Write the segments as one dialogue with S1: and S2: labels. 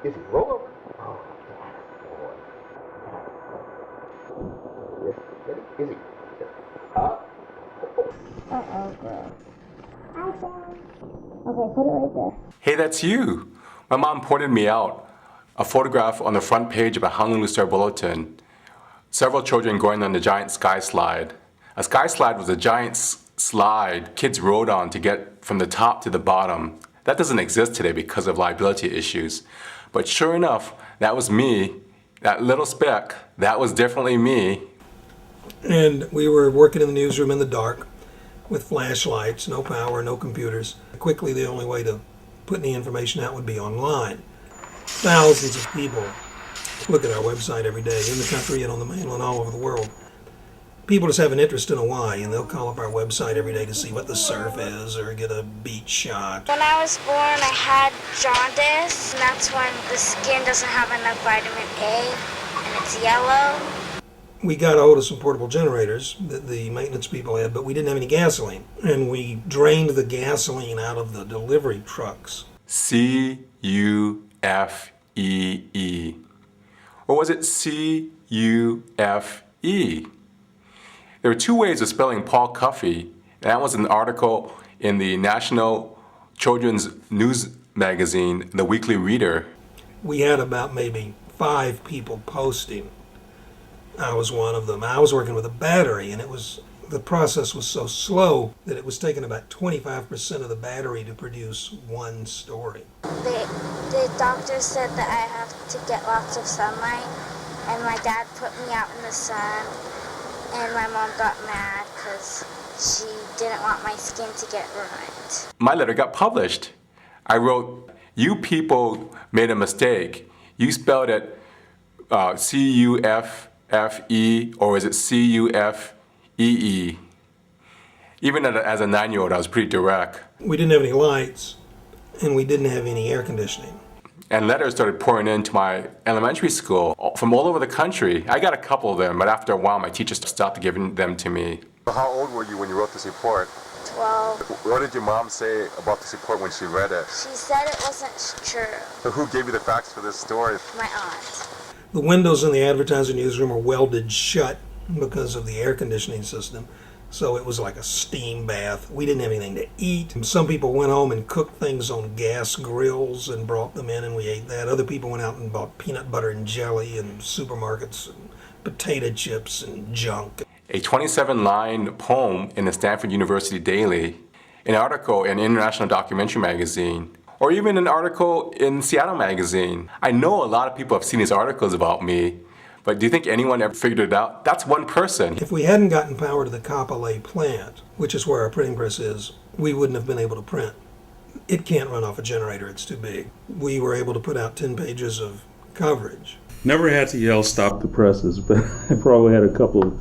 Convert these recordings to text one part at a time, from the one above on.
S1: Izzy, roll over. Oh, boy. Yes, ready? Izzy. Up.
S2: Uh-oh, girl. Hi, Sam. Okay, put it right there.
S3: Hey, that's you. My mom pointed me out a photograph on the front page of a Honolulu Star Bulletin. Several children going on the giant sky slide. A sky slide was a giant slide kids rode on to get from the top to the bottom. That doesn't exist today because of liability issues. But sure enough, that was me. That little speck, that was definitely me.
S4: And we were working in the newsroom in the dark with flashlights, no power, no computers. Quickly, the only way to put any information out would be online. Thousands of people look at our website every day, in the country and on the mainland, all over the world. People just have an interest in Hawaii, and they'll call up our website every day to see what the surf is or get a beach shot.
S2: When I was born, I had jaundice, and that's when the skin doesn't have enough vitamin A, and it's yellow.
S4: We got a hold of some portable generators that the maintenance people had, but we didn't have any gasoline. And we drained the gasoline out of the delivery trucks.
S3: C-U-F-E-E. Or was it C-U-F-E? There are two ways of spelling Paul Cuffey, and that was an article in the National Children's News magazine, The Weekly Reader.
S4: We had about maybe 5 people posting. I was one of them. I was working with a battery, and the process was so slow that it was taking about 25% of the battery to produce one story.
S2: The doctor said that I have to get lots of sunlight, and my dad put me out in the sun, and my mom got mad because she didn't want my skin to get ruined.
S3: My letter got published. I wrote, "You people made a mistake. You spelled it C-U-F-F-E, or is it C-U-F-E-E?" Even as a 9-year-old, I was pretty direct.
S4: We didn't have any lights, and we didn't have any air conditioning.
S3: And letters started pouring into my elementary school from all over the country. I got a couple of them, but after a while, my teachers stopped giving them to me. How old were you when you wrote this report?
S2: 12.
S3: What did your mom say about this report when she read it?
S2: She said it wasn't true.
S3: So who gave you the facts for this story?
S2: My aunt.
S4: The windows in the advertising newsroom were welded shut because of the air conditioning system. So it was like a steam bath. We didn't have anything to eat. Some people went home and cooked things on gas grills and brought them in, and we ate that. Other people went out and bought peanut butter and jelly in supermarkets and potato chips and junk.
S3: A 27-line poem in the Stanford University Daily, an article in International Documentary Magazine, or even an article in Seattle Magazine. I know a lot of people have seen these articles about me, but do you think anyone ever figured it out? That's one person.
S4: If we hadn't gotten power to the Kapolei plant, which is where our printing press is, we wouldn't have been able to print. It can't run off a generator, it's too big. We were able to put out 10 pages of coverage.
S5: Never had to yell, "Stop the presses," but I probably had a couple of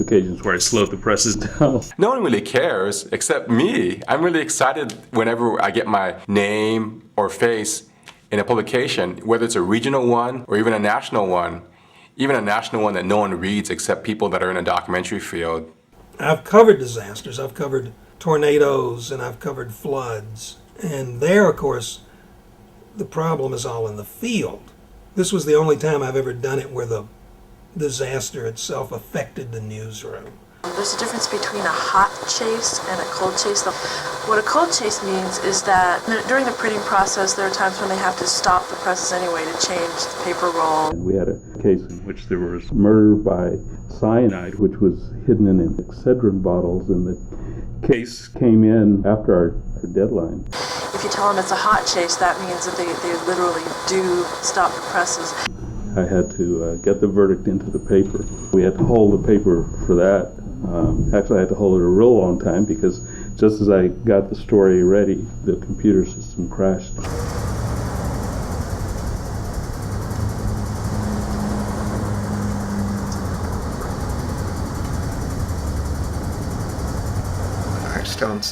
S5: occasions where I slowed the presses down.
S3: No one really cares except me. I'm really excited whenever I get my name or face in a publication, whether it's a regional one or even a national one. Even a national one that no one reads except people that are in a documentary field.
S4: I've covered disasters. I've covered tornadoes and I've covered floods. And there, of course, the problem is all in the field. This was the only time I've ever done it where the disaster itself affected the newsroom.
S6: There's a difference between a hot chase and a cold chase. What a cold chase means is that during the printing process, there are times when they have to stop the presses anyway to change the paper roll.
S5: And we had a case in which there was murder by cyanide, which was hidden in Excedrin bottles, and the case came in after our deadline.
S6: If you tell them it's a hot chase, that means that they literally do stop the presses.
S5: I had to get the verdict into the paper. We had to hold the paper for that. Actually, I had to hold it a real long time because just as I got the story ready, the computer system crashed.
S1: Stone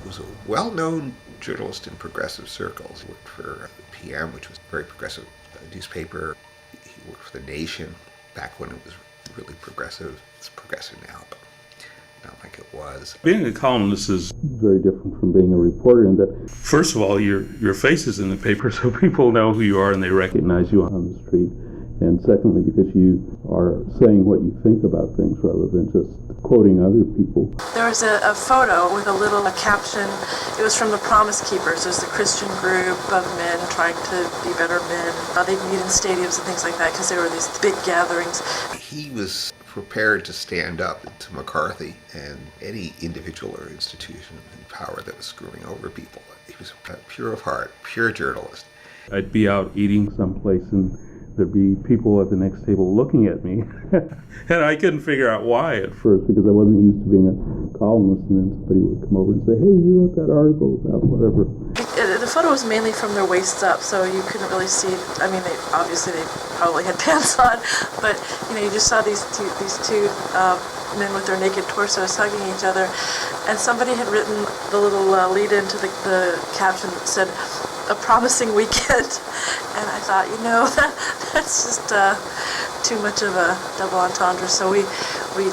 S1: was a well-known journalist in progressive circles. He worked for PM, which was a very progressive newspaper. He worked for The Nation back when it was really progressive. It's progressive now, but not like it was.
S5: Being a columnist is very different from being a reporter in that, first of all, your face is in the paper so people know who you are and they recognize you on the street. And secondly, because you are saying what you think about things rather than just quoting other people.
S6: There was a photo with a little caption. It was from the Promise Keepers. It was the Christian group of men trying to be better men. They'd meet in stadiums and things like that because there were these big gatherings.
S1: He was prepared to stand up to McCarthy and any individual or institution in power that was screwing over people. He was pure of heart, pure journalist.
S5: I'd be out eating someplace and there'd be people at the next table looking at me. And I couldn't figure out why at first because I wasn't used to being a columnist, and then somebody would come over and say, hey, you wrote that article about whatever.
S6: The photo was mainly from their waists up, so you couldn't really see. I mean, they probably had pants on, but you just saw these two men with their naked torsos hugging each other, and somebody had written the little lead into the caption that said, "A promising weekend," and I thought, that's just too much of a double entendre, so we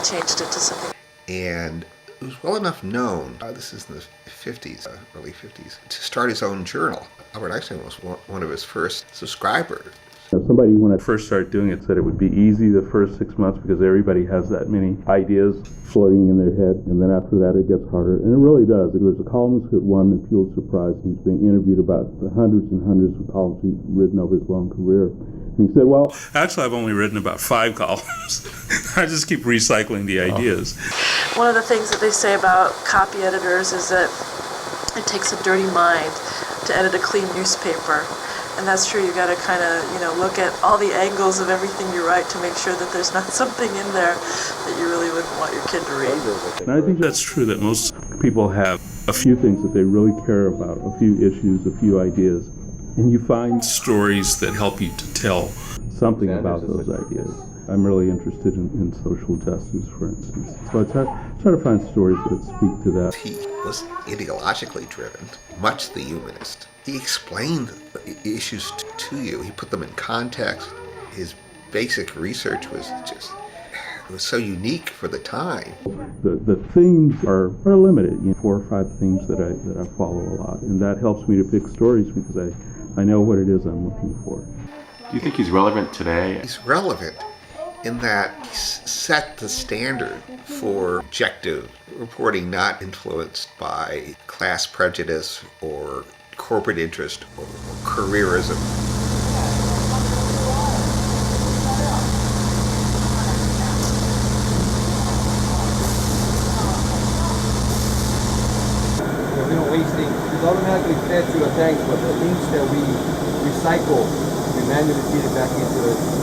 S6: changed it to something.
S1: And it was well enough known, this is in the 50s, early 50s, to start his own journal. Albert Einstein was one of his first subscribers.
S5: Somebody, when I first started doing it, said it would be easy the first 6 months because everybody has that many ideas floating in their head, and then after that it gets harder. And it really does. There was a columnist who had won the Pulitzer Prize, and he was being interviewed about the hundreds and hundreds of columns he'd written over his long career. And he said, well, actually I've only written about 5 columns. I just keep recycling the ideas.
S6: One of the things that they say about copy editors is that it takes a dirty mind to edit a clean newspaper. And that's true. You got to kind of, look at all the angles of everything you write to make sure that there's not something in there that you really wouldn't want your kid to read.
S5: And I think that's true, that most people have a few things that they really care about, a few issues, a few ideas. And you find stories that help you to tell something about those ideas. I'm really interested in social justice, for instance. So I try to find stories that speak to that.
S1: He was ideologically driven, much the humanist. He explained the issues to you. He put them in context. His basic research was it was so unique for the time.
S5: The themes are limited. 4 or 5 themes that I follow a lot, and that helps me to pick stories because I know what it is I'm looking for.
S3: Do you think he's relevant today?
S1: He's relevant in that he set the standard for objective reporting, not influenced by class prejudice or corporate interest or careerism.
S7: We don't waste things. It's automatically fed through a tank, but the things that we recycle, we manually feed it back into it.